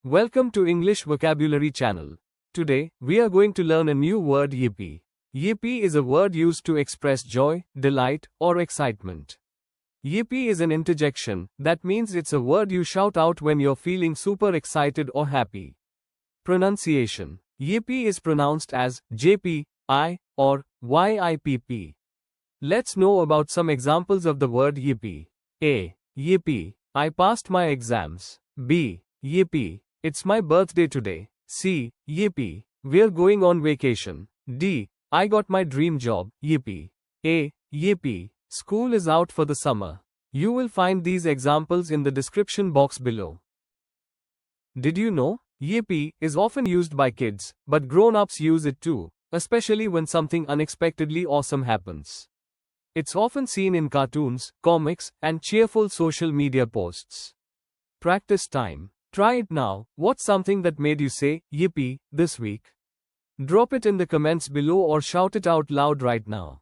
Welcome to English Vocabulary Channel. Today, we are going to learn a new word yippee. Yippee is a word used to express joy, delight, or excitement. Yippee is an interjection, that means it's a word you shout out when you're feeling super excited or happy. Pronunciation. Yippee is pronounced as JP, I, or YIPP. Let's know about some examples of the word yippee. A. Yippee, I passed my exams. B. Yippee, it's my birthday today. C. Yippee, we're going on vacation. D. I got my dream job. Yippee. A. Yippee, school is out for the summer. You will find these examples in the description box below. Did you know? Yippee is often used by kids, but grown-ups use it too, especially when something unexpectedly awesome happens. It's often seen in cartoons, comics, and cheerful social media posts. Practice time. Try it now. What's something that made you say, yippee, this week? Drop it in the comments below or shout it out loud right now.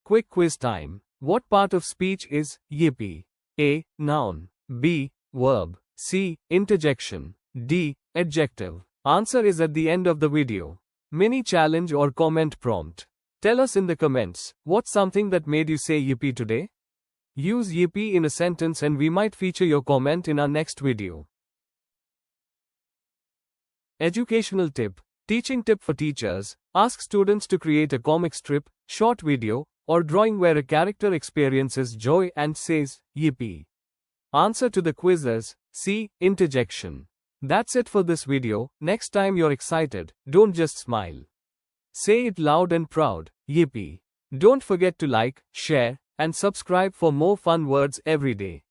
Quick quiz time. What part of speech is yippee? A. Noun. B. Verb. C. Interjection. D. Adjective. Answer is at the end of the video. Mini challenge or comment prompt. Tell us in the comments, what's something that made you say yippee today? Use yippee in a sentence and we might feature your comment in our next video. Educational tip. Teaching tip for teachers. Ask students to create a comic strip, short video, or drawing where a character experiences joy and says, yippee. Answer to the quizzes. C. Interjection. That's it for this video. Next time you're excited, don't just smile. Say it loud and proud, yippee. Don't forget to like, share, and subscribe for more fun words every day.